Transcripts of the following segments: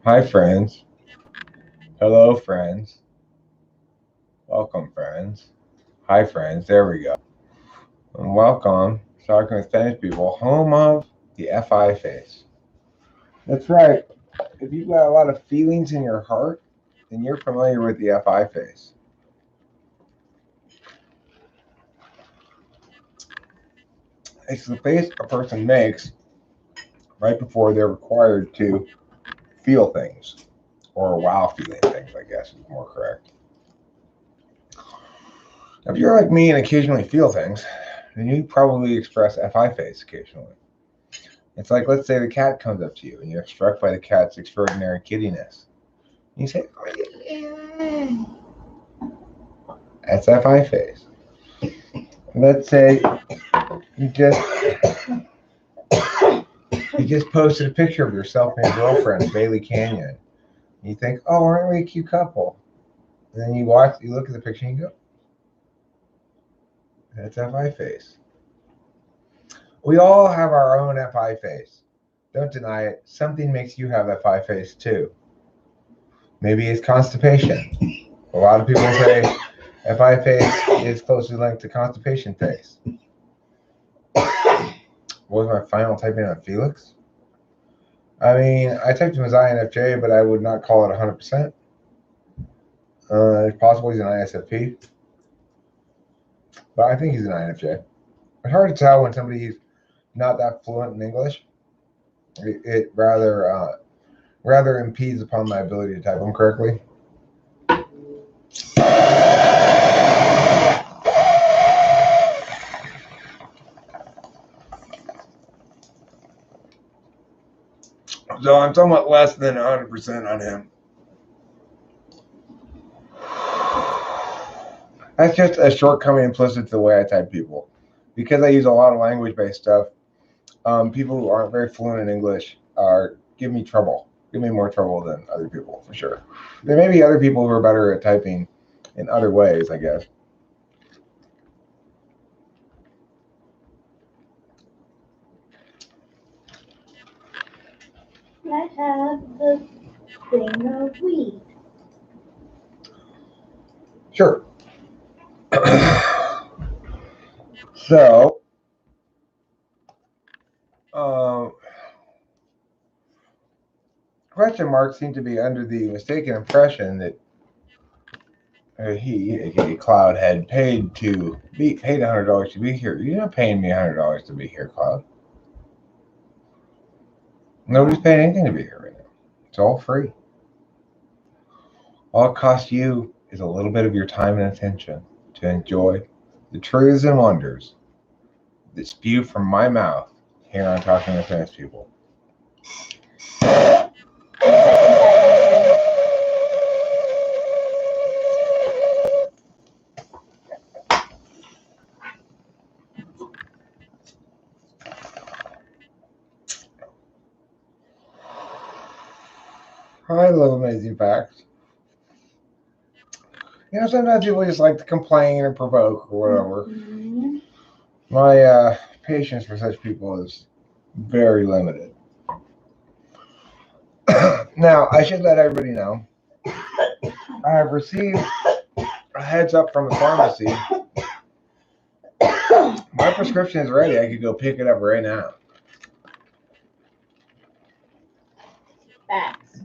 Hi, friends. Hello, friends. Welcome, friends. Hi, friends. There we go. And welcome, Talking with Spanish People, home of the FI face. That's right. If you've got a lot of feelings in your heart, then you're familiar with the FI face. It's the face a person makes right before they're required to feel things, or while feeling things, I guess is more correct. If you're like me and occasionally feel things, then you probably express FI face occasionally. It's like, let's say the cat comes up to you and you're struck by the cat's extraordinary kittiness. You say, that's FI face. Let's say you just you just posted a picture of yourself and your girlfriend at Bailey Canyon. You think, oh, aren't we a cute couple? And then you look at the picture and you go, that's FI face. We all have our own FI face. Don't deny it. Something makes you have FI face too. Maybe it's constipation. A lot of people say FI face is closely linked to constipation face. What was my final typing on Felix? I mean, I typed him as INFJ, but I would not call it 100%. It's possible he's an ISFP, but I think he's an INFJ. It's hard to tell when somebody's not that fluent in English. It rather impedes upon my ability to type them correctly. So I'm somewhat less than 100% on him. That's just a shortcoming implicit to the way I type people. Because I use a lot of language-based stuff, people who aren't very fluent in English give me trouble. Give me more trouble than other people, for sure. There may be other people who are better at typing in other ways, I guess. I have the thing of weed. Sure. So, question marks seem to be under the mistaken impression that he, aka Cloud, had paid $100 to be here. You're not paying me $100 to be here, Cloud. Nobody's paying anything to be here right now. It's all free. All it costs you is a little bit of your time and attention to enjoy the truths and wonders that spew from my mouth here on Talking with Famous People. I love amazing facts. Sometimes people just like to complain or provoke or whatever. Mm-hmm. My patience for such people is very limited. Now, I should let everybody know I have received a heads up from the pharmacy. My prescription is ready. I could go pick it up right now. Facts.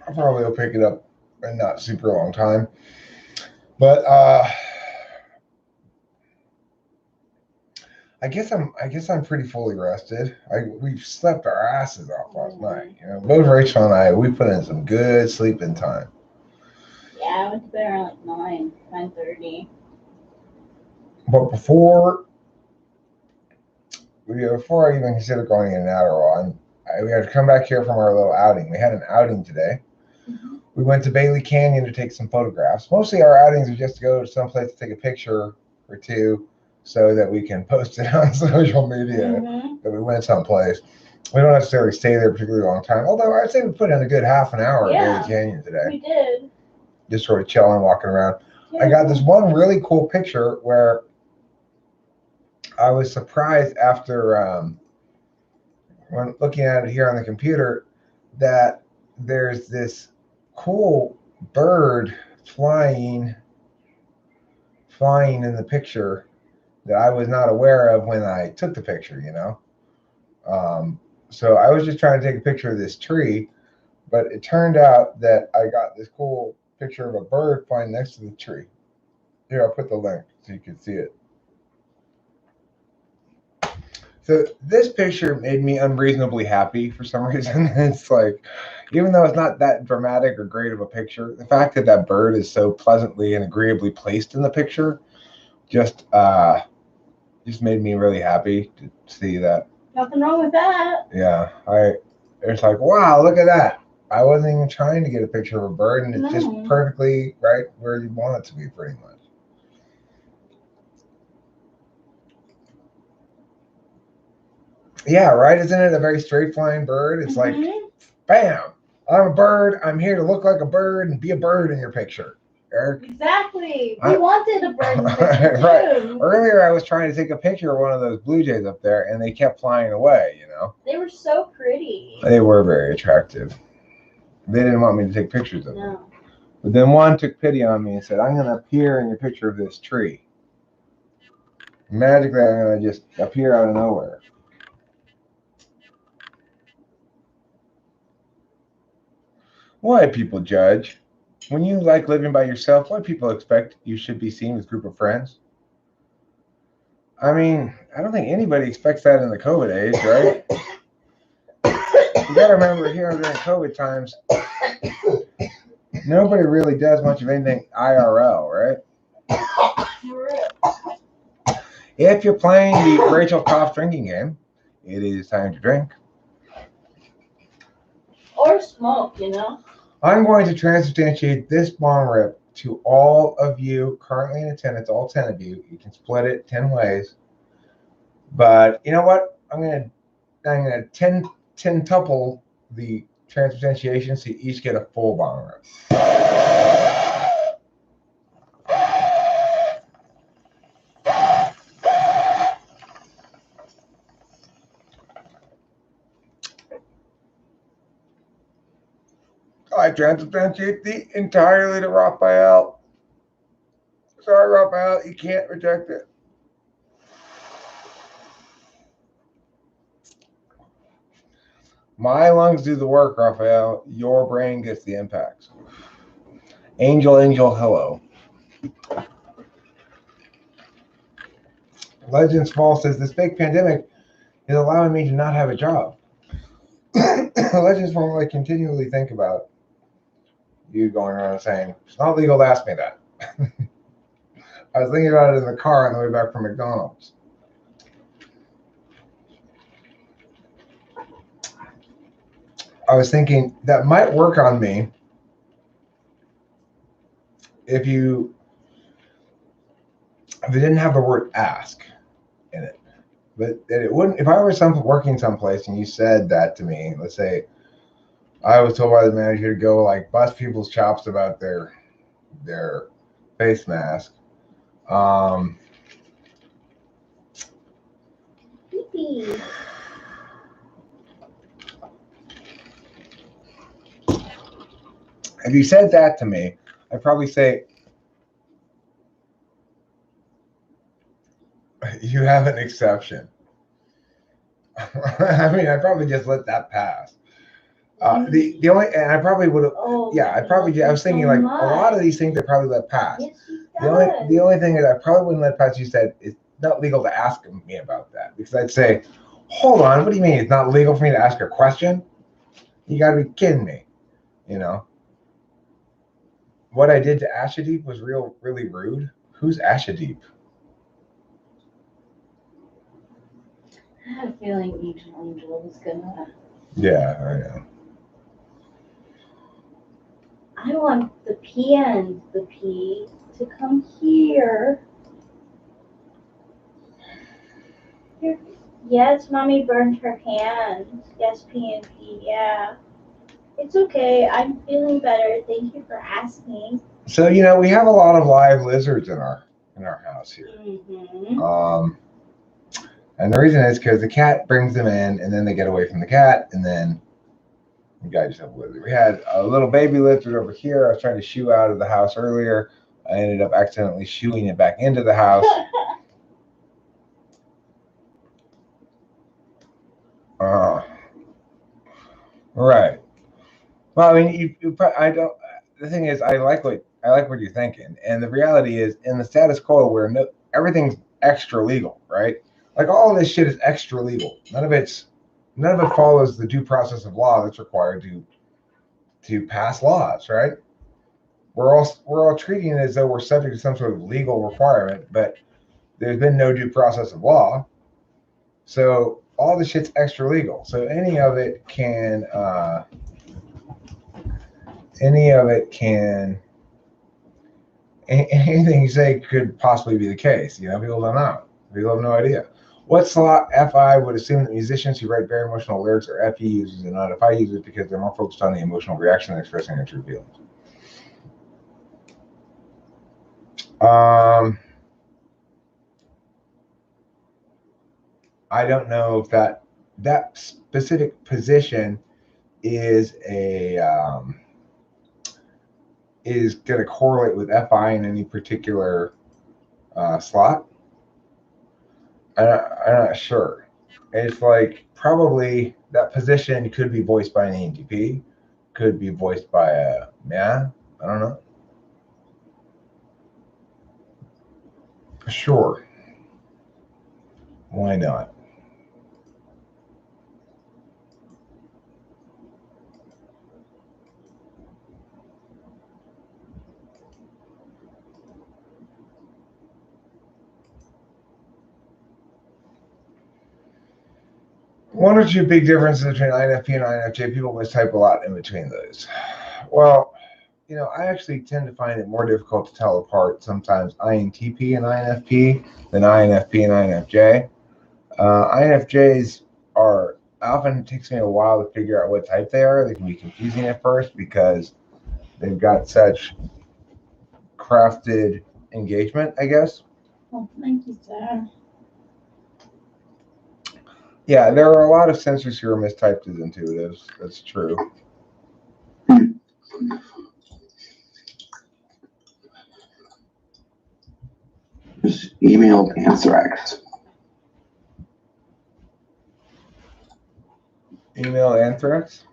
I'll probably go pick it up in not super long time. But I guess I'm pretty fully rested. We've slept our asses off last night. Both Rachel and I, we put in some good sleeping time. Yeah, I went to bed around like 9:30. But before I even consider going in an Adderall, we had to come back here from our little outing. We had an outing today. Mm-hmm. We went to Bailey Canyon to take some photographs. Mostly our outings are just to go to someplace to take a picture or two so that we can post it on social media that we went someplace. We don't necessarily stay there a particularly long time, although I'd say we put in a good half an hour at Bailey Canyon today. We did. Just sort of chilling, walking around. Yeah. I got this one really cool picture where I was surprised after when looking at it here on the computer that there's this cool bird flying in the picture that I was not aware of when I took the picture, you know. So I was just trying to take a picture of this tree, but it turned out that I got this cool picture of a bird flying next to the tree. Here, I'll put the link so you can see it. So this picture made me unreasonably happy for some reason. It's like, even though it's not that dramatic or great of a picture, the fact that that bird is so pleasantly and agreeably placed in the picture just made me really happy to see that. Nothing wrong with that. Yeah, it's like, wow, look at that. I wasn't even trying to get a picture of a bird, and it's just perfectly right where you want it to be, pretty much. Yeah, right? Isn't it a very straight flying bird? It's like, bam, I'm a bird. I'm here to look like a bird and be a bird in your picture, Eric. Exactly. We wanted a bird in the picture, right. too. Earlier, I was trying to take a picture of one of those blue jays up there, and they kept flying away, you know? They were so pretty. They were very attractive. They didn't want me to take pictures of them. But then one took pity on me and said, I'm going to appear in your picture of this tree. Magically, I'm going to just appear out of nowhere. Why people judge? When you like living by yourself, why people expect you should be seen with a group of friends? I mean, I don't think anybody expects that in the COVID age, right? You got to remember here during COVID times, nobody really does much of anything IRL, right? If you're playing the Rachel Koff drinking game, it is time to drink. Or smoke, you know? I'm going to transubstantiate this bong rip to all of you currently in attendance, all 10 of you. You can split it 10 ways. But you know what? I'm gonna 10-tuple the transubstantiation so you each get a full bong rip. I transubstantiate thee entirely to Raphael. Sorry, Raphael, you can't reject it. My lungs do the work, Raphael. Your brain gets the impacts. Angel, hello. Legend Small says, this fake pandemic is allowing me to not have a job. Legend Small, I continually think about you going around saying, it's not legal to ask me that. I was thinking about it in the car on the way back from McDonald's. I was thinking that might work on me if it didn't have the word ask in it. But it wouldn't, if I were working someplace and you said that to me, let's say I was told by the manager to go like bust people's chops about their face mask. If you said that to me, I'd probably say, you have an exception. I mean, I'd probably just let that pass. The only, and I probably would have, I was thinking like a lot of these things I probably let pass. The only thing that I probably wouldn't let pass, you said, it's not legal to ask me about that. Because I'd say, hold on, what do you mean it's not legal for me to ask a question? You gotta be kidding me, you know? What I did to Ashadeep was really rude. Who's Ashadeep? I had a feeling Angel was gonna. Yeah, I know. I want the P and the P to come here. Here. Yes, Mommy burned her hand. Yes, P and P, yeah. It's okay. I'm feeling better. Thank you for asking. So, you know, we have a lot of live lizards in our house here. Mm-hmm. And the reason is because the cat brings them in, and then they get away from the cat, and then you guys just have a lizard. We had a little baby lizard over here. I was trying to shoo out of the house earlier. I ended up accidentally shooing it back into the house. Right. Well, I mean, I don't. The thing is, I like what you're thinking, and the reality is, in the status quo, where everything's extra legal, right? Like all of this shit is extra legal. None of it follows the due process of law that's required to pass laws, right? We're all treating it as though we're subject to some sort of legal requirement, but there's been no due process of law, so all the shit's extra legal. So any of it can. Anything you say could possibly be the case. You know, people don't know. People have no idea. What slot FI would assume that musicians who write very emotional lyrics are FE users and not FI users because they're more focused on the emotional reaction than expressing their true feelings? I don't know if that specific position is is going to correlate with FI in any particular slot. I'm not sure. It's like probably that position could be voiced by an ENTP, could be voiced by a man. I don't know. Sure. Why not? One or two big differences between INFP and INFJ. People mistype a lot in between those. Well, you know, I actually tend to find it more difficult to tell apart sometimes INTP and INFP than INFP and INFJ. INFJs are often, it takes me a while to figure out what type they are. They can be confusing at first because they've got such crafted engagement, I guess. Oh, thank you, sir. Yeah, there are a lot of sensors who are mistyped as intuitives. That's true. Just emailed Anthrax. Email Anthrax?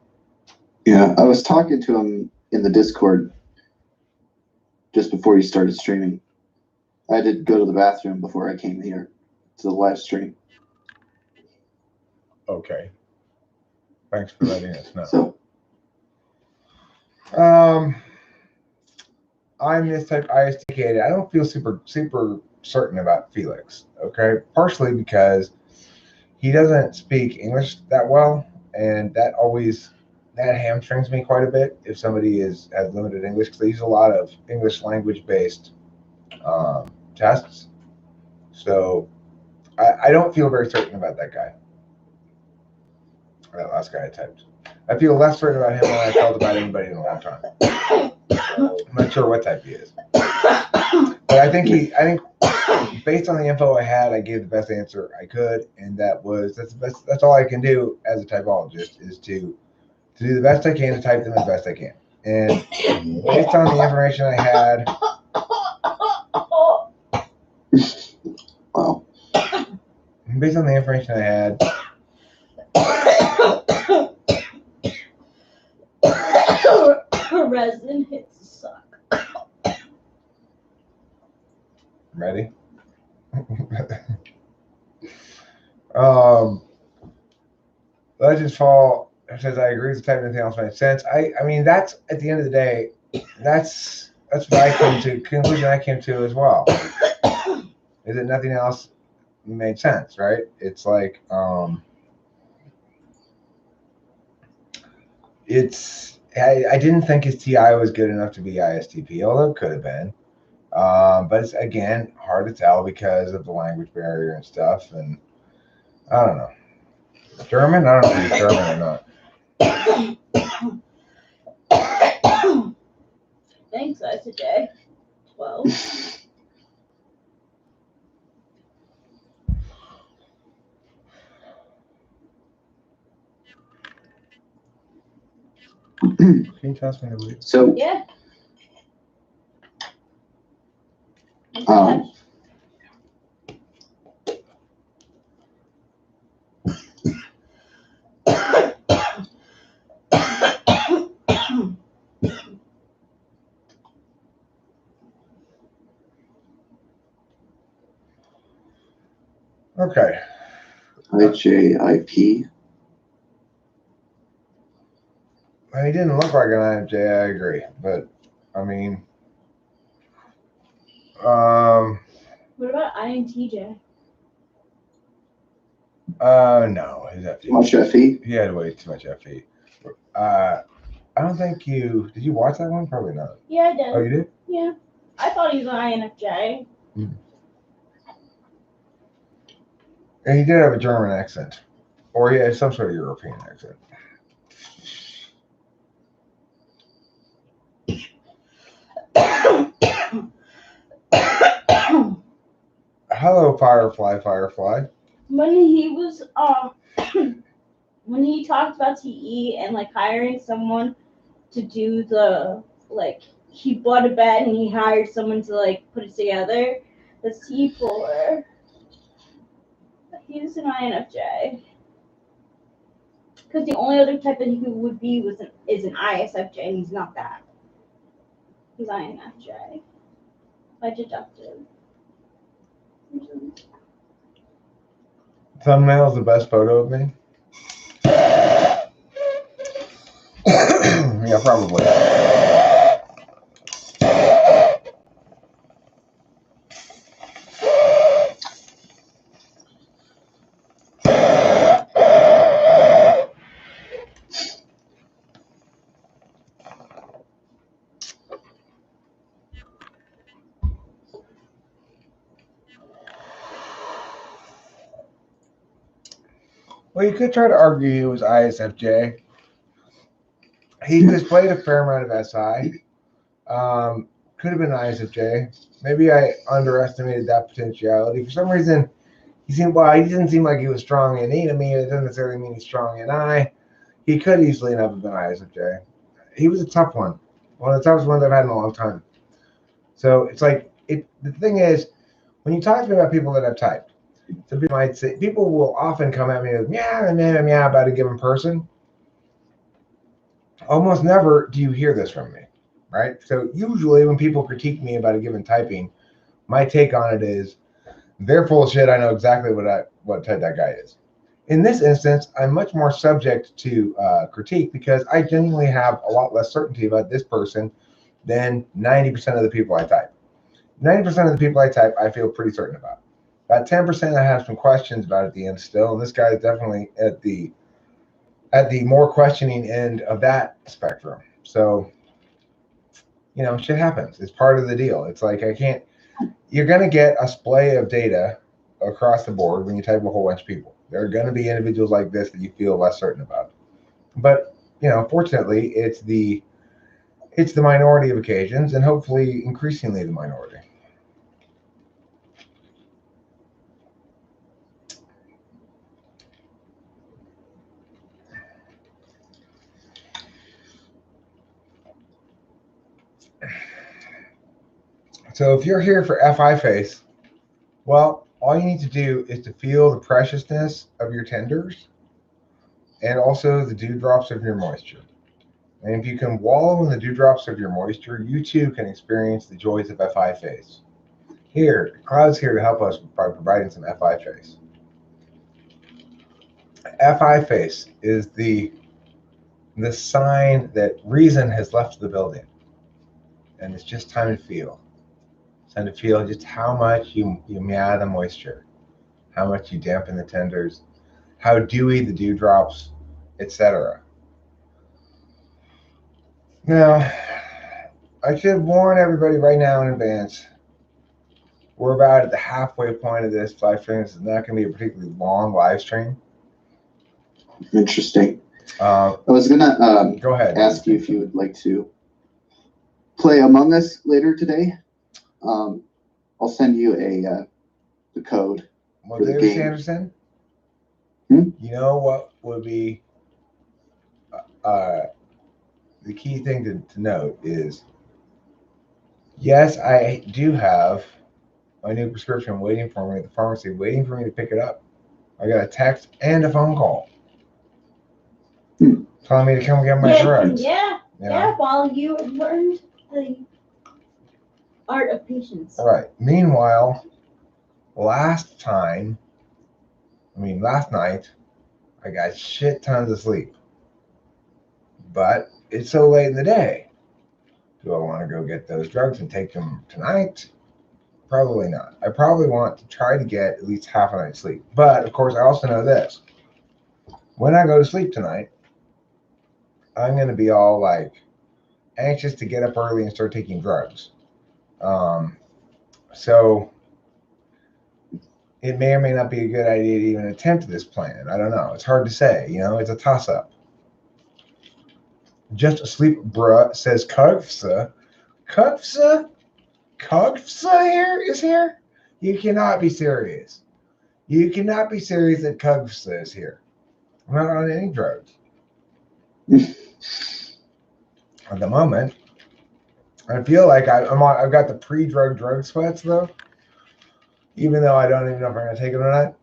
Yeah, I was talking to him in the Discord just before you started streaming. I did go to the bathroom before I came here to the live stream. Okay. Thanks for letting us know. So, I'm this type ISTK. I don't feel super certain about Felix. Okay, partially because he doesn't speak English that well, and that hamstrings me quite a bit if somebody has limited English, because they use a lot of English language based tests. So I don't feel very certain about that guy. That last guy I typed. I feel less certain about him than I felt about anybody in a long time. I'm not sure what type he is, but I think based on the info I had, I gave the best answer I could, and that's all I can do as a typologist, is to do the best I can to type them as best I can. And based on the information I had, wow. Based on the information I had, Resin hits suck. ready? Legends Fall says I agree with the type. Anything else makes sense. I mean, that's at the end of the day, that's what I came to, conclusion I came to as well. Is that nothing else made sense, right? It's like I didn't think his TI was good enough to be ISTP, although it could have been. But it's, again, hard to tell because of the language barrier and stuff. And I don't know. German? I don't know if he's German or not. Thanks, ISTJ. 12. Can you toss me the weed? So, Yeah. um, Okay. IJIP. He didn't look like an INFJ, I agree. But, I mean, What about INTJ? no, his FE. Much FE. He had way too much FE. I don't think did you watch that one? Probably not. Yeah, I did. Oh, you did? Yeah. I thought he was an INFJ. And he did have a German accent. Or he had some sort of European accent. Hello, Firefly. When he was when he talked about TE and like hiring someone to do the he bought a bed and he hired someone to like put it together. That's T4. He's an INFJ. Because the only other type that he would be is an ISFJ, and he's not that. He's INFJ. By deductive. Thumbnail's the best photo of me. Yeah, probably. Well, you could try to argue he was ISFJ. He displayed a fair amount of SI. Could have been ISFJ. Maybe I underestimated that potentiality. For some reason, he didn't seem like he was strong in E to me. It doesn't necessarily mean he's strong in I. He could easily enough have been ISFJ. He was a tough one. One of the toughest ones I've had in a long time. So it's like, the thing is, when you talk about people that have typed, some people might say, people will often come at me with meow about a given person. Almost never do you hear this from me, right? So usually when people critique me about a given typing, my take on it is, they're full of shit. I know exactly what type that guy is. In this instance, I'm much more subject to critique because I genuinely have a lot less certainty about this person than 90% of the people I type. 90% of the people I type, I feel pretty certain about. About 10% I have some questions about at the end still, and this guy is definitely at the more questioning end of that spectrum. So, shit happens. It's part of the deal. It's like you're going to get a splay of data across the board when you type a whole bunch of people. There are going to be individuals like this that you feel less certain about. But, fortunately, it's the minority of occasions, and hopefully increasingly the minority. So if you're here for FI face, well, all you need to do is to feel the preciousness of your tenders and also the dewdrops of your moisture. And if you can wallow in the dewdrops of your moisture, you too can experience the joys of FI face. Here, Cloud's here to help us by providing some FI face. FI face is the sign that reason has left the building. And it's just time to feel. It's time to feel just how much you meow the moisture, how much you dampen the tenders, how dewy the dewdrops, etc. Now, I should warn everybody right now in advance, we're about at the halfway point of this live stream. This is not going to be a particularly long live stream. Interesting. I was going to go ahead. Ask you if you would like to play Among Us later today. I'll send you the code Well, for the David game. Sanderson, Hmm? you know what would be the key thing to note is, yes, I do have my new prescription waiting for me at the pharmacy, waiting for me to pick it up. I got a text and a phone call telling me to come get my drugs. Yeah, while you learned the art of patience. Right. Meanwhile, last night, I got shit tons of sleep. But it's so late in the day. Do I want to go get those drugs and take them tonight? Probably not. I probably want to try to get at least half a night's sleep. But, of course, I also know this. When I go to sleep tonight, I'm going to be all, like, anxious to get up early and start taking drugs. So it may or may not be a good idea to even attempt this plan. I don't know. It's hard to say. It's a toss-up. Just asleep, bruh, says Kugfsa. Kugfsa? Kugfsa is here? You cannot be serious. You cannot be serious that Kugfsa is here. I'm not on any drugs. At the moment, I feel like I've got the pre-drug drug sweats, though. Even though I don't even know if I'm going to take them or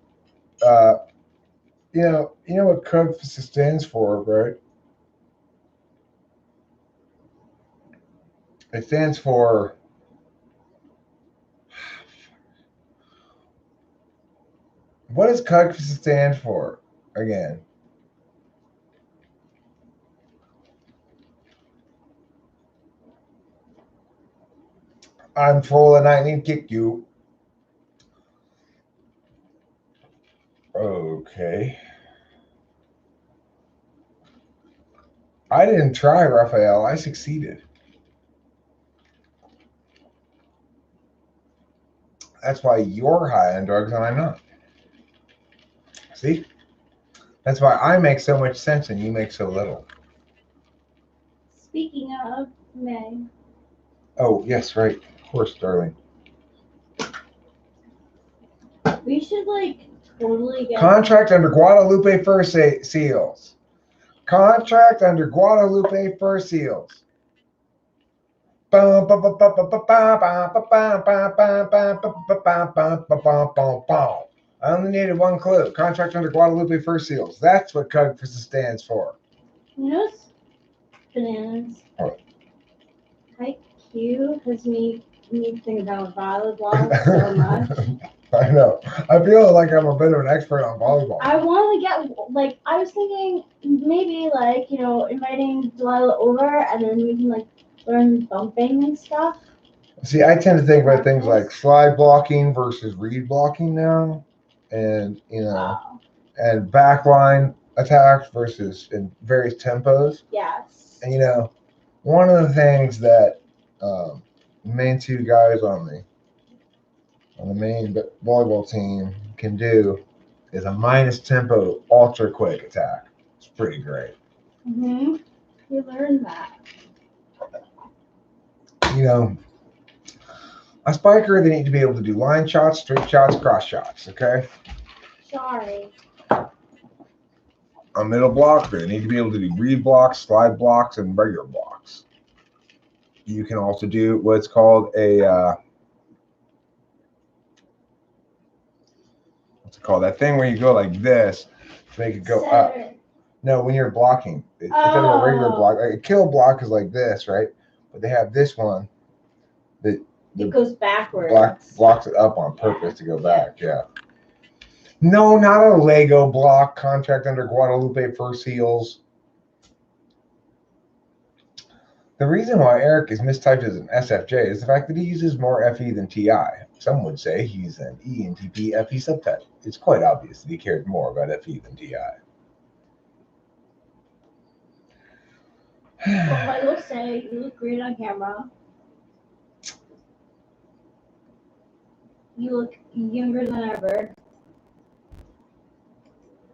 not. You know what Kugfsa stands for, right? It stands for... What does Kugfsa stand for, again? I'm full and I need to kick you. Okay. I didn't try, Raphael. I succeeded. That's why you're high on drugs and I'm not. See? That's why I make so much sense and you make so little. Speaking of May. Oh, yes, right. Of course, darling. We should, totally get... Contract under Guadalupe Fur Seals. Contract under Guadalupe Fur Seals. I only needed one clue. Contract under Guadalupe Fur Seals. That's what Kugfsa stands for. Bananas. What? IQ has made me think about volleyball so much. I know. I feel like I'm a bit of an expert on volleyball. I want to get, I was thinking maybe, inviting Delilah over and then we can, learn bumping and stuff. See, I tend to think about things like slide blocking versus read blocking now. And, and backline attacks versus in various tempos. Yes. And, one of the things that main two guys on the main volleyball team can do is a minus tempo ultra quick attack. It's pretty great. Mm-hmm. You learned that. A spiker, they need to be able to do line shots, straight shots, cross shots, okay? Sorry. A middle blocker, they need to be able to do read blocks, slide blocks, and regular blocks. You can also do what's called a what's it called? That thing where you go like this to make it go up. No, when you're blocking. Instead of a regular block, like a kill block is like this, right? But they have this one that it goes backwards. Blocks it up on purpose to go back, yeah. No, not a Lego block. Contract under Guadalupe Fur Seals. The reason why Eric is mistyped as an SFJ is the fact that he uses more FE than TI. Some would say he's an ENTP FE subtype. It's quite obvious that he cares more about FE than TI. Well, I will say, you look great on camera. You look younger than ever.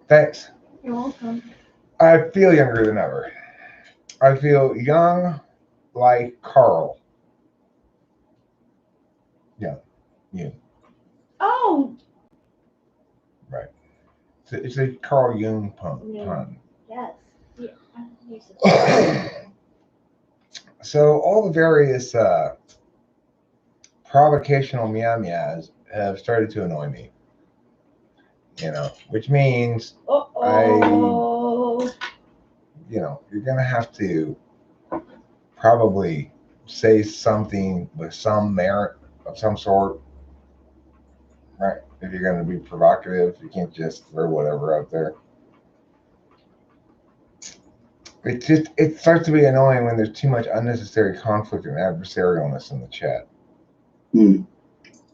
Thanks. You're welcome. I feel younger than ever. I feel young like Carl. Yeah. You. Oh! Right. It's a Carl Jung pun. Yes. Yeah. So all the various provocational meow meows have started to annoy me. Which means Uh-oh. you're gonna have to probably say something with some merit of some sort, right? If you're gonna be provocative, you can't just throw whatever out there. It starts to be annoying when there's too much unnecessary conflict and adversarialness in the chat.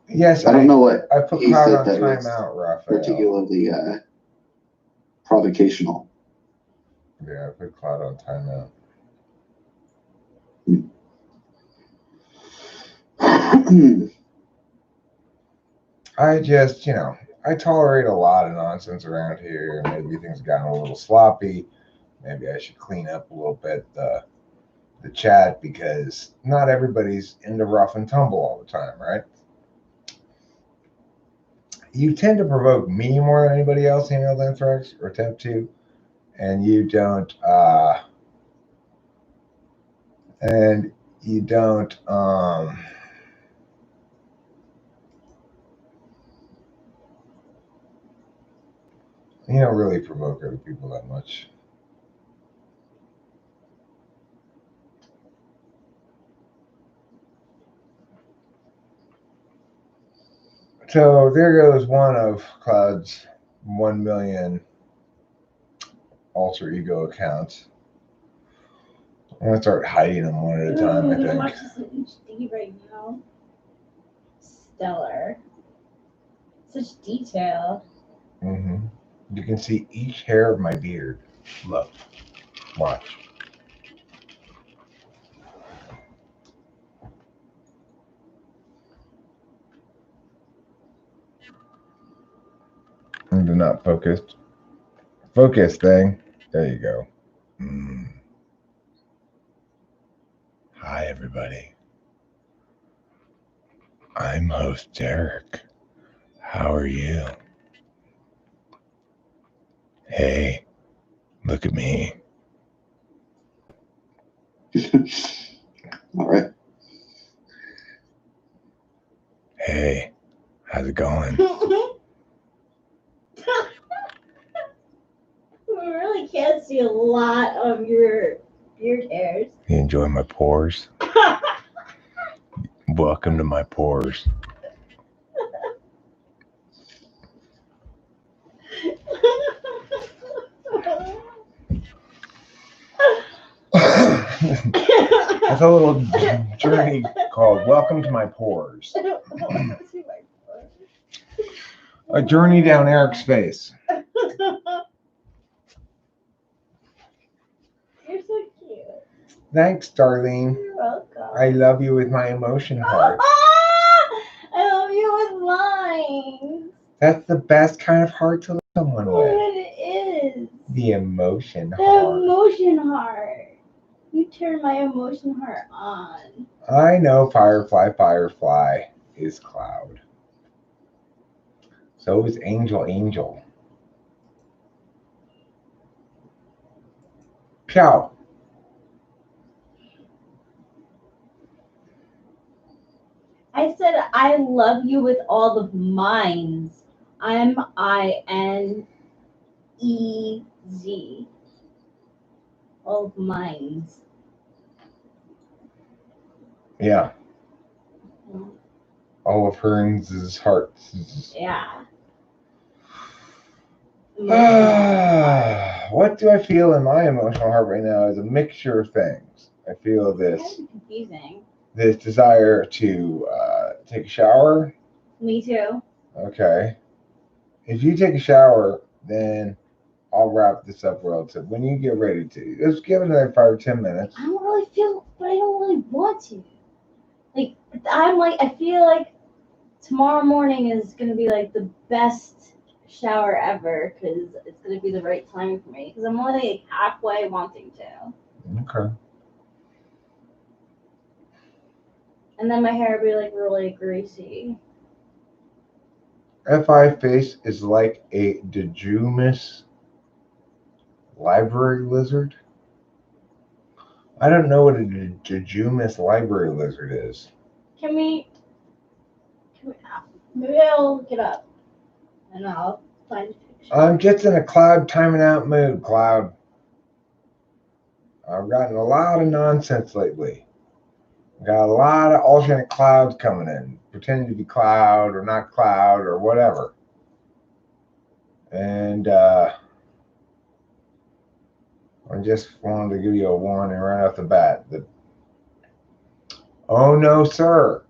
Yes, I don't know what I put he Cloud said on that was timeout, Raphael. particularly provocational. Yeah, I put Cloud on timeout. I just, I tolerate a lot of nonsense around here. Maybe things have gotten a little sloppy. Maybe I should clean up a little bit the chat because not everybody's into rough and tumble all the time, right? You tend to provoke me more than anybody else, Email Anthrax, or attempt to, and you don't really provoke other people that much. So there goes one of Cloud's 1 million alter ego accounts. I'm gonna start hiding them one at a time. I think. Watch this in HD right now. Stellar. Such detail. Mm-hmm. You can see each hair of my beard. Look, watch. And the not focused. Focus thing. There you go. Hi, everybody. I'm host Derek. How are you? Hey, look at me. All right. Hey, how's it going? We really can't see a lot of your beard hairs. You enjoy my pores? Welcome to my pores. That's a little journey called Welcome to My Pores. A journey down Eric's face. You're so cute. Thanks, Darlene. You're welcome. I love you with my emotion heart. I love you with mine. That's the best kind of heart to love someone with. It is. The emotion The heart. emotion heart. You turn my emotion heart on. I know Firefly is Cloud. So is Angel. Ciao. I said I love you with all of mines. I'm INEZ. All of mines. Yeah. All of Hearns' hearts. Yeah. What do I feel in my emotional heart right now is a mixture of things. I feel It's confusing. this desire to take a shower. Me too. Okay. If you take a shower, then I'll wrap this up relative. When you get ready to, just give it another 5 or 10 minutes. I don't really feel, but I don't really want to. I feel like tomorrow morning is gonna be like the best shower ever because it's gonna be the right time for me because I'm only like halfway wanting to. Okay. And then my hair will be like really greasy. FI face is like a Dejumus library lizard. I don't know what a Jejunus library lizard is. Can we maybe I'll look it up and I'll find a picture. I'm just in a Cloud timing out mood, Cloud. I've gotten a lot of nonsense lately. Got a lot of alternate clouds coming in, pretending to be Cloud or not Cloud or whatever. And I just wanted to give you a warning right off the bat that, oh no, sir.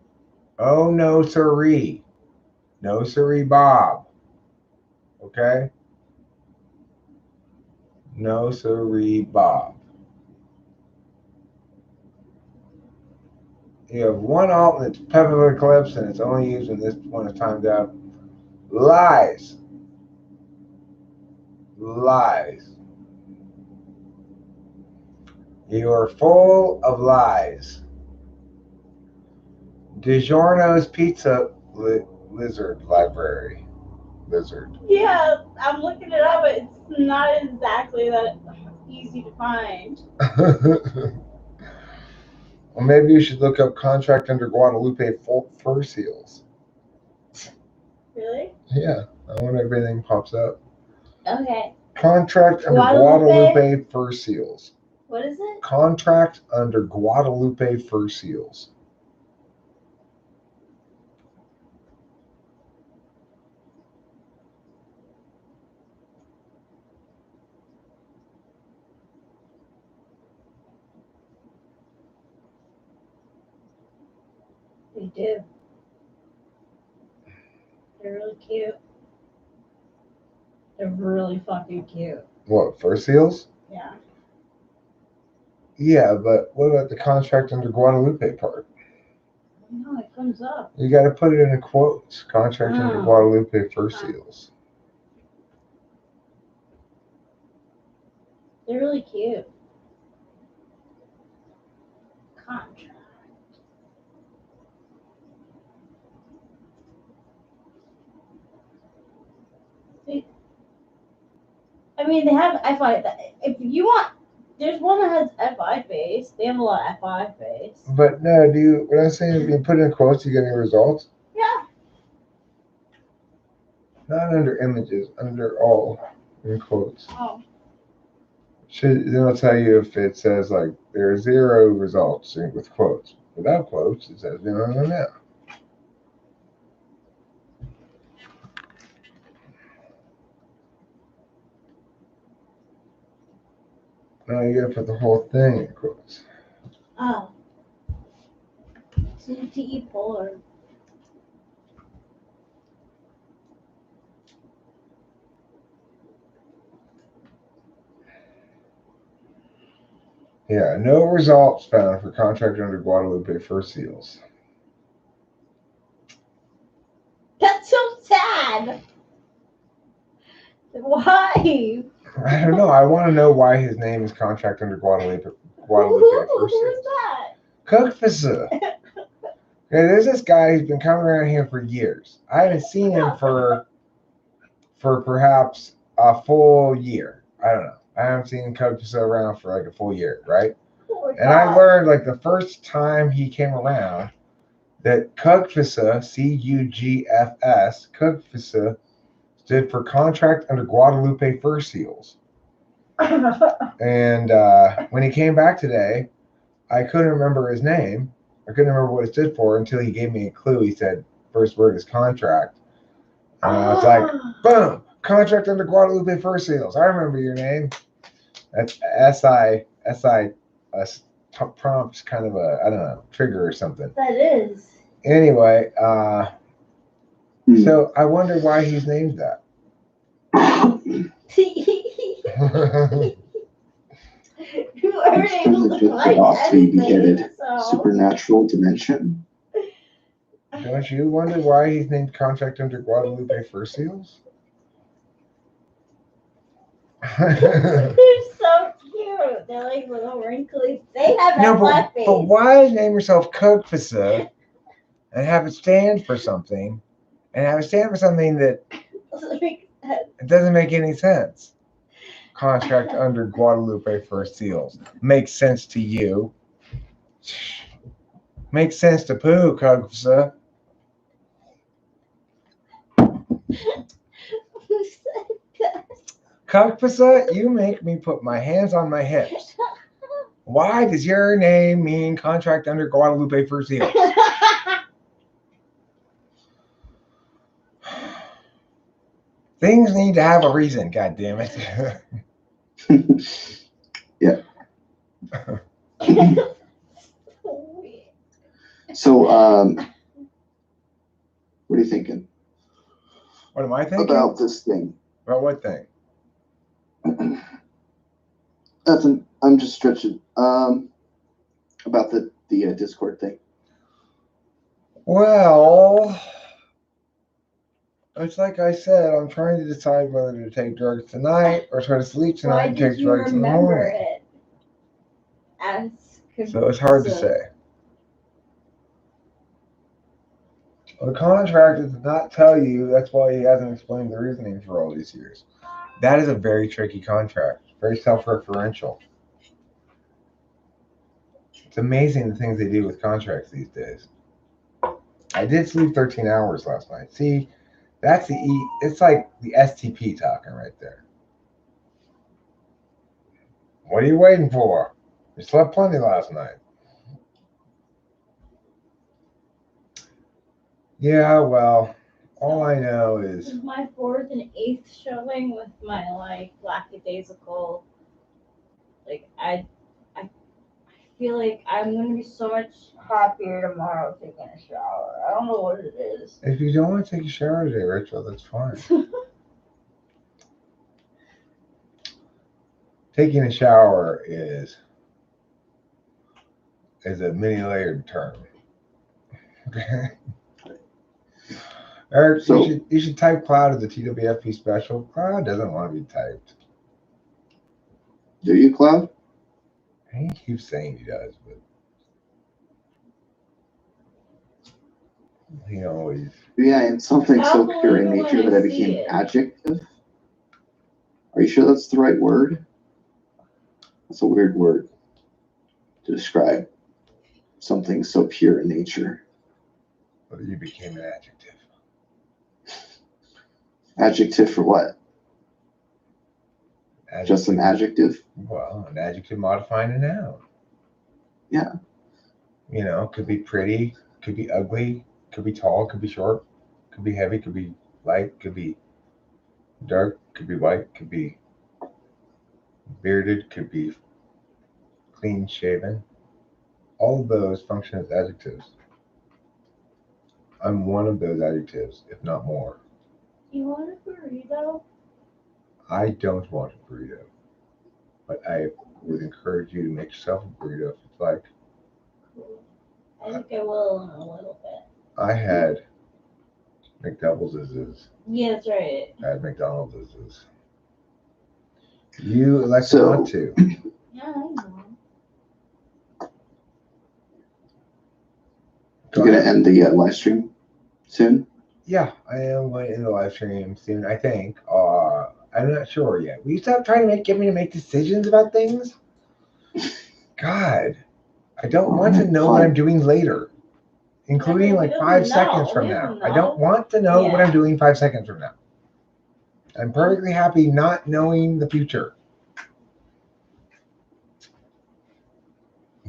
Oh no, sirree. No, sirree, Bob. Okay? No, sirree, Bob. You have one alt and it's Pepper Eclipse and it's only used when this one is timed out. Lies. Lies. You are full of lies. DiGiorno's Pizza Lizard Library. Lizard. Yeah, I'm looking it up, but it's not exactly that easy to find. Well, maybe you should look up contract under Guadalupe fur seals. Really? Yeah, I wonder if anything pops up. Okay. Contract under Guadalupe fur seals. What is it? Contract under Guadalupe fur seals. They do. They're really cute. They're really fucking cute. What, fur seals? Yeah. Yeah, but what about the contract under Guadalupe part? No, it comes up. You got to put it in quotes. Contract under Guadalupe fur seals. They're really cute. Contract. I mean, they have FI. If you want, there's one that has FI face. They have a lot of FI face. But no, what I'm saying is, if you put in quotes, you get any results? Yeah. Not under images, under all in quotes. Oh. Then it'll tell you if it says like there are 0 results with quotes. Without quotes, it says no. Now you gotta put the whole thing in quotes. Oh. CTE polar. Yeah, no results found for contract under Guadalupe fur seals. That's so sad. Why? I don't know. I want to know why his name is contract under Guadalupe fur seals. Who's that? Cookfissa. Okay, there's this guy who's been coming around here for years. I haven't seen him for perhaps a full year. I don't know. I haven't seen Cookfissa around for like a full year, right? And I learned like the first time he came around that Cookfissa, C-U-G-F-S, Cookfissa stood for contract under Guadalupe fur seals. And when he came back today, I couldn't remember his name. I couldn't remember what it stood for until he gave me a clue. He said, first word is contract. And I was like, boom, contract under Guadalupe fur seals. I remember your name. That's S-I prompts kind of a, I don't know, trigger or something. That is. Anyway, so I wonder why he's named that. You are able to find anything, so. Supernatural dimension. Don't you wonder why he's named contract under Guadalupe fur seals? They're so cute. They're like little wrinkly. They have that black face. But why name yourself Cookfissa and have it stand for something, and have it stand for something that it doesn't make any sense? contract under Guadalupe for seals. Makes sense to you. Makes sense to poo, Kugsa. Who said that? Kugsa, you make me put my hands on my hips. Why does your name mean contract under Guadalupe for seals? Things need to have a reason, God damn it. Yeah. So, what are you thinking What am I thinking? about this thing? About what thing? I'm just stretching. About the Discord thing. Well, it's like I said, I'm trying to decide whether to take drugs tonight or try to sleep tonight Why and did take you drugs in the remember morning. it? So it's hard to say. The contract does not tell you. That's why he hasn't explained the reasoning for all these years. That is a very tricky contract. Very self-referential. It's amazing the things they do with contracts these days. I did sleep 13 hours last night. See, that's it's like the STP talking right there. What are you waiting for? You slept plenty last night. Yeah, well, all I know This is is my 4th and 8th showing with my like lackadaisical. Like I feel like I'm gonna be so much happier tomorrow taking a shower. I don't know what it is. if you don't want to take a shower today, Rachel, that's fine. Taking a shower is a many-layered term. Eric, So- you should type Cloud as a TWFP special. Cloud doesn't want to be typed. Do you, Cloud? He keeps saying he does, but he always. Yeah, and something I'll so pure in believe it nature when that I I see became it. adjective. Are you sure that's the right word? That's a weird word to describe something so pure in nature. But you became an adjective. Adjective for what? Just an adjective? Well, an adjective modifying a noun. Yeah. You know, could be pretty, could be ugly, could be tall, could be short, could be heavy, could be light, could be dark, could be white, could be bearded, could be clean shaven. All of those function as adjectives. I'm one of those adjectives, if not more. You want a burrito? I don't want a burrito, but I would encourage you to make yourself a burrito if you'd like. I think I will in a little bit. I had McDoubles. Yeah, that's right. I had McDonald's. You elect So- not to. Yeah, I know. You're going to end the live stream soon? Yeah, I am going to end the live stream soon, I think. I'm not sure yet. Will you stop trying to get me to make decisions about things? God, I don't want to know what I'm doing later, including Yeah, like he 5 doesn't seconds know. from He now. doesn't I don't know. want to know what Yeah. I'm doing 5 seconds from now. I'm perfectly happy not knowing the future.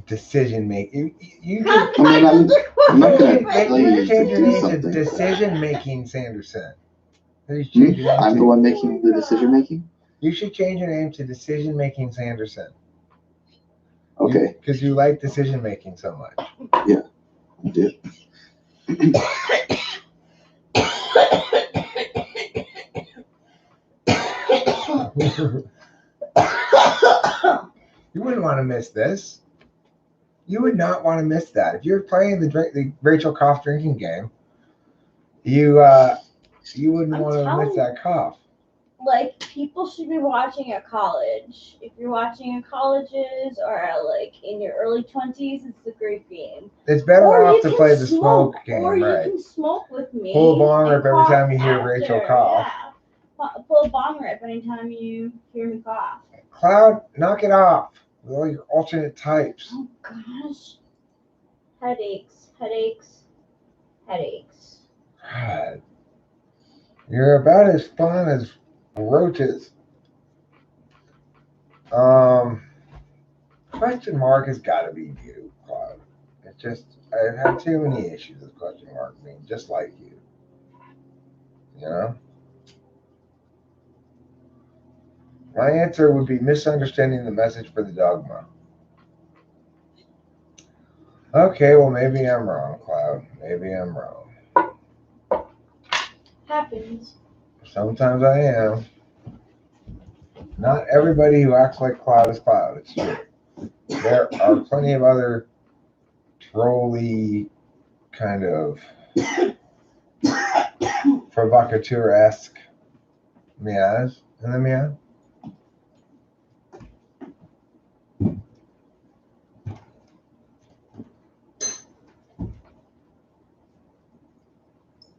Decision making. You can I mean, I'm not going to tell you you change to your do name to something. decision making Sanderson. You should change your name I'm to- the one making the decision making? You should change your name to Decision Making Sanderson. Okay, Because you like decision making so much. I do. You wouldn't want to miss this. You would not want to miss that. If you're playing the Rachel Cough drinking game, you wouldn't I'm want to miss telling that cough. Like, people should be watching at college. If you're watching in colleges or like in your early 20s, it's a great game. It's better Or off you to can play the smoke, smoke game, or you right? can smoke with me. Pull a bong and rip every cough time you hear after, Rachel cough. Yeah. pull a bomb rip anytime you hear me cough. Cloud, knock it off with all your alternate types. Oh gosh. Headaches, headaches, headaches. God. You're about as fun as roaches. Question mark has got to be you, Cloud. It's just, I've had too many issues with question mark being just like you. You know? My answer would be misunderstanding the message for the dogma. Okay, well, maybe I'm wrong, Cloud. Maybe I'm wrong. Happens. Sometimes I am. Not everybody who acts like Cloud is Cloud. It's true. There are plenty of other trolly kind of provocateur-esque meows in the meow.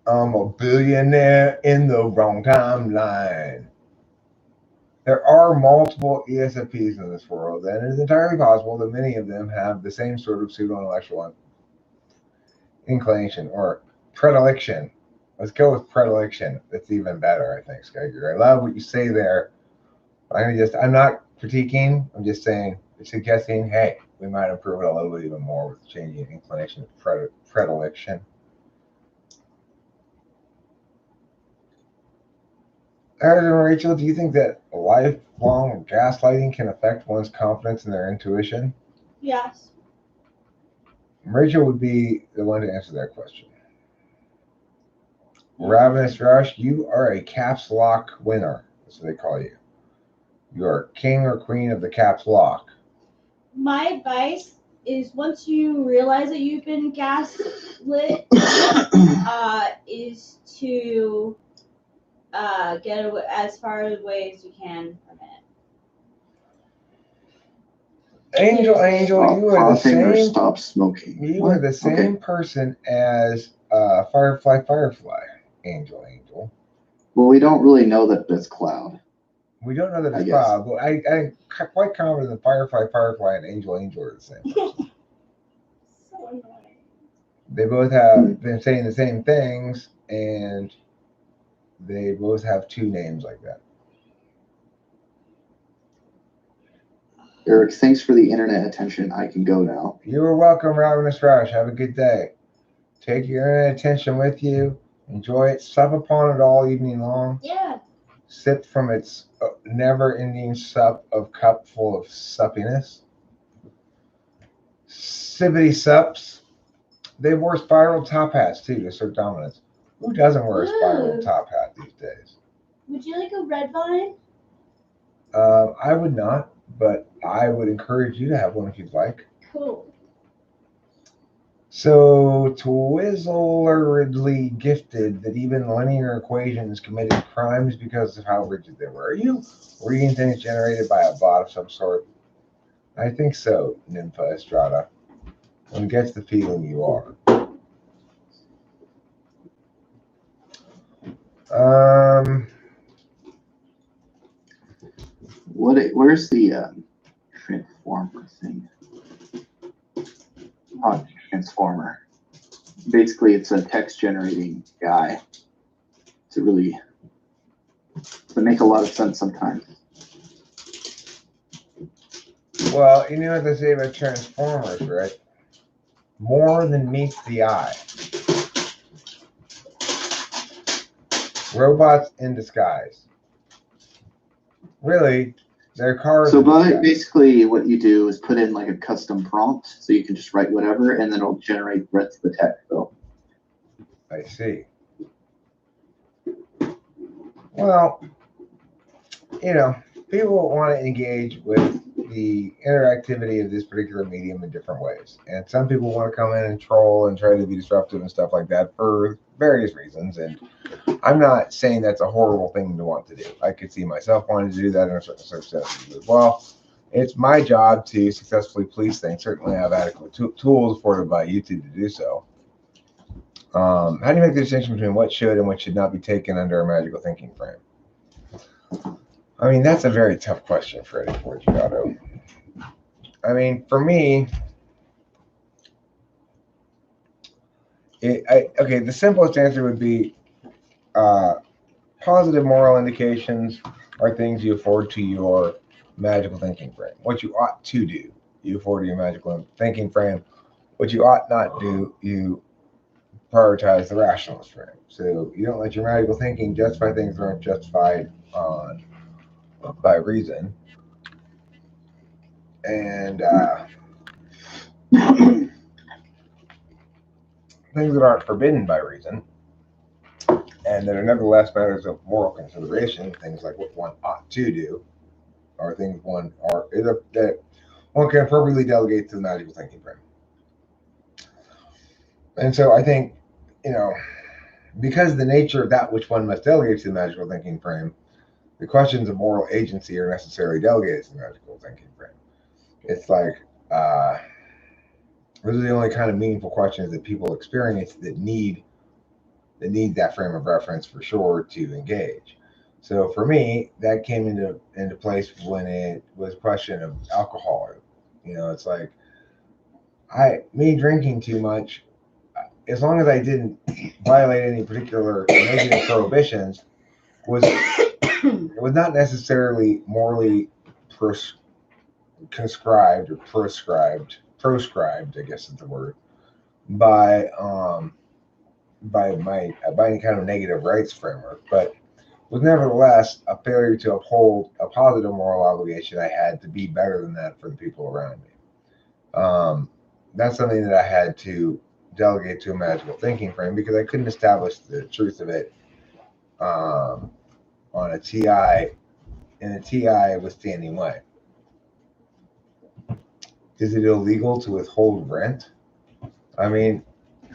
I'm a billionaire in the wrong timeline. There are multiple ESFPs in this world, and it is entirely possible that many of them have the same sort of pseudo-intellectual inclination or predilection. Let's go with predilection. That's even better, I think, Skyger. I love what you say there. I'm not critiquing. I'm just saying, suggesting, hey, we might improve it a little bit even more with changing inclination to predilection. Rachel, do you think that lifelong gaslighting can affect one's confidence in their intuition? Yes. Rachel would be the one to answer that question. Ravenous Rush, you are a caps lock winner. That's what they call you. You are king or queen of the caps lock. My advice is once you realize that you've been gaslit, is to get as far away as you can from it. Angel, you are the same. Stop smoking. You are the same person as Firefly. Angel. Well, we don't really know that it's Cloud. We don't know that it's Cloud, but I'm quite confident that Firefly, and Angel are the same person. So annoying. They both have been saying the same things, and they both have two names like that. Eric, thanks for the internet attention. I can go now. You're welcome, Ravenous Rush. Have a good day. Take your internet attention with you. Enjoy it. Sup upon it all evening long. Yeah. Sip from its never-ending sup of cup full of suppiness. Sippity sups. They wore spiral top hats too to assert dominance. Who doesn't wear a spiral top hat these days? Would you like a red vine? I would not, but I would encourage you to have one if you'd like. Cool. So twizzleredly gifted that even linear equations committed crimes because of how rigid they were. Are you reading things generated by a bot of some sort? I think so, Nympha Estrada. One gets the feeling you are. Where's the transformer thing? Oh, transformer. Basically, it's a text generating guy. They make a lot of sense sometimes. Well, you know what they say about transformers, right? More than meets the eye. Robots in disguise. Really, they're cars. So basically what you do is put in like a custom prompt, so you can just write whatever, and then it'll generate the rest of the text. So I see. Well, people want to engage with the interactivity of this particular medium in different ways. And some people want to come in and troll and try to be disruptive and stuff like that for various reasons. And I'm not saying that's a horrible thing to want to do. I could see myself wanting to do that in a certain circumstances as well. It's my job to successfully police things. Certainly have adequate tools afforded by YouTube to do so. How do you make the distinction between what should and what should not be taken under a magical thinking frame? I mean, that's a very tough question, Freddie Forgiato. I mean, for me, okay, the simplest answer would be uh, positive moral indications are things you afford to your magical thinking frame. What you ought to do, you afford to your magical thinking frame. What you ought not do, you prioritize the rationalist frame. So you don't let your magical thinking justify things that aren't justified by reason. And things that aren't forbidden by reason, and that are nevertheless matters of moral consideration, things like what one ought to do, or things that one can appropriately delegate to the magical thinking frame. And so I think, you know, because the nature of that which one must delegate to the magical thinking frame, the questions of moral agency are necessarily delegated to the magical thinking frame. It's like those are the only kind of meaningful questions that people experience that need that frame of reference for sure to engage. So for me, that came into place when it was a question of alcohol. You know, it's like me drinking too much, as long as I didn't violate any particular negative prohibitions, was not necessarily morally conscribed or proscribed, I guess is the word, by any kind of negative rights framework, but was nevertheless a failure to uphold a positive moral obligation I had to be better than that for the people around me. That's something that I had to delegate to a magical thinking frame because I couldn't establish the truth of it on a TI in a TI withstanding way. Is it illegal to withhold rent? I mean,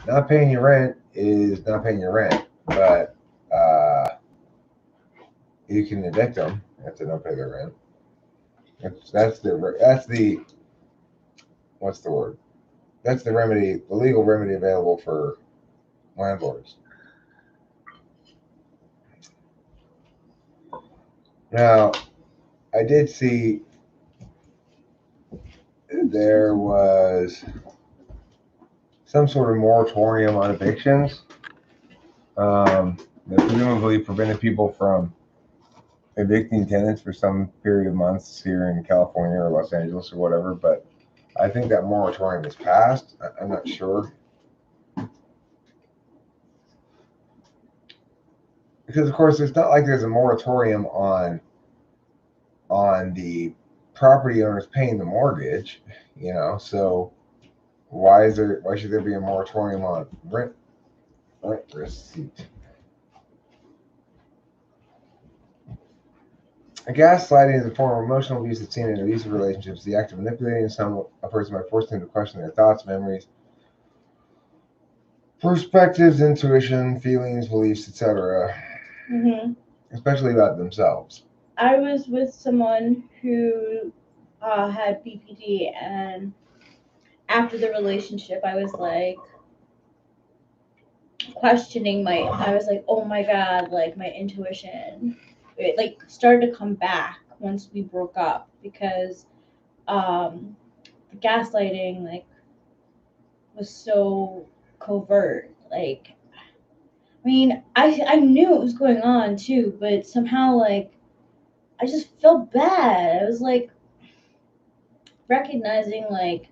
not paying your rent is not paying your rent, but you can evict them if they don't pay their rent. That's the what's the word? That's the remedy, the legal remedy available for landlords. Now, I did see there was some sort of moratorium on evictions that presumably prevented people from evicting tenants for some period of months here in California or Los Angeles or whatever. But I think that moratorium is passed. I'm not sure. Because of course it's not like there's a moratorium on the property owners paying the mortgage, you know. So why should there be a moratorium on rent receipt? Gaslighting is a form of emotional abuse that's seen in abusive relationships. The act of manipulating a person by forcing them to question their thoughts, memories, perspectives, intuition, feelings, beliefs, etc., especially about themselves. I was with someone who had BPD, and after the relationship, I was like questioning I was like, oh my god, like my intuition, it like started to come back once we broke up because the gaslighting like was so covert. Like, I mean, I knew it was going on too, but somehow like I just felt bad. I was like recognizing like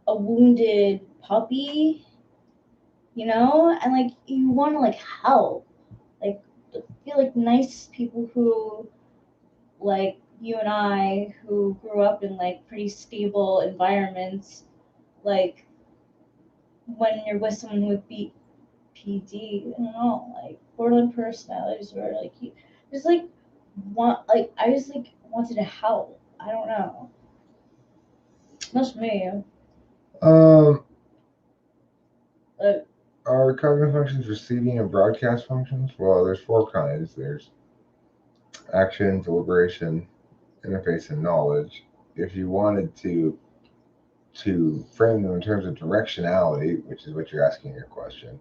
a wounded puppy, you know, and like you want to like help, like feel like nice people who like you and I who grew up in like pretty stable environments, like when you're with someone with BPD, I don't know, like borderline personalities or like you just like I just like wanted to help. I don't know. That's me. Are cognitive functions receiving and broadcast functions? Well, there's 4 kinds. There's action, deliberation, interface, and knowledge. If you wanted to frame them in terms of directionality, which is what you're asking in your question,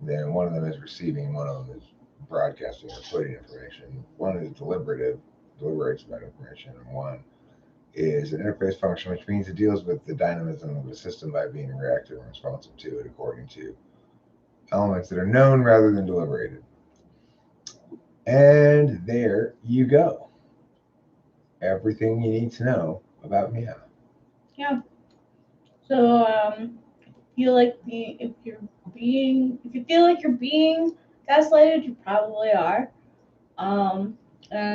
then one of them is receiving, one of them is broadcasting or putting information. One is deliberates about information, and one is an interface function, which means it deals with the dynamism of a system by being reactive and responsive to it according to elements that are known rather than deliberated. And there you go. Everything you need to know about Meow. Yeah. So you like being if you feel like you're being gaslighted, you probably are. And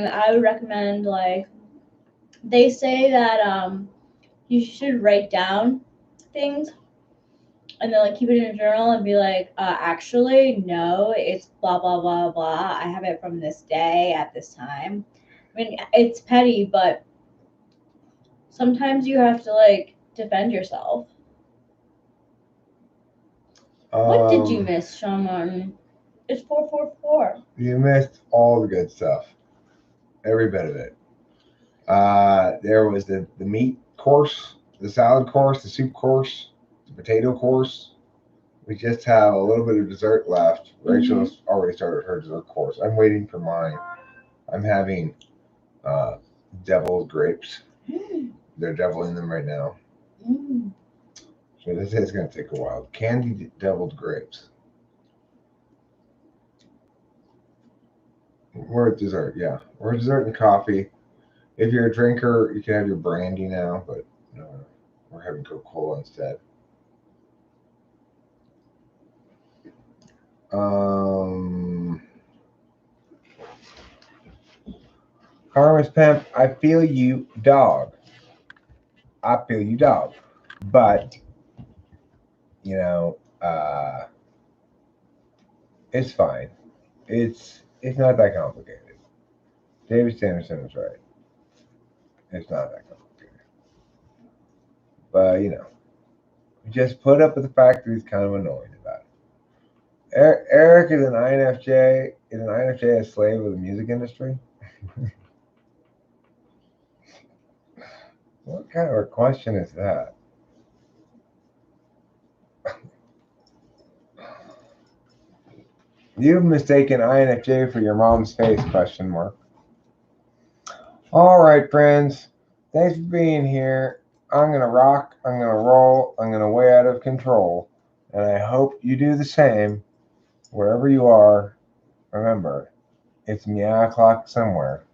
I would recommend, like, they say that you should write down things and then like keep it in a journal and be like, actually no, it's blah blah blah blah. I have it from this day at this time. I mean, it's petty, but sometimes you have to like defend yourself. What did you miss, Sean Martin? It's 444. You missed all the good stuff. Every bit of it. There was the meat course, the salad course, the soup course, the potato course. We just have a little bit of dessert left. Rachel's already started her dessert course. I'm waiting for mine. I'm having deviled grapes. They're deviling them right now. So this is going to take a while. Candied deviled grapes. We're at dessert, yeah. We're at dessert and coffee. If you're a drinker, you can have your brandy now, but no, we're having Coca-Cola instead. Karma's Pimp, I feel you, dog. I feel you, dog. But, you know, it's fine. It's not that complicated. David Sanderson is right. It's not that complicated. But, you know, just put up with the fact that he's kind of annoying about it. Eric is an INFJ. Is an INFJ a slave of the music industry? What kind of a question is that? You've mistaken INFJ for your mom's face, question mark. All right, friends. Thanks for being here. I'm going to rock. I'm going to roll. I'm going to way out of control. And I hope you do the same wherever you are. Remember, it's meow o'clock somewhere.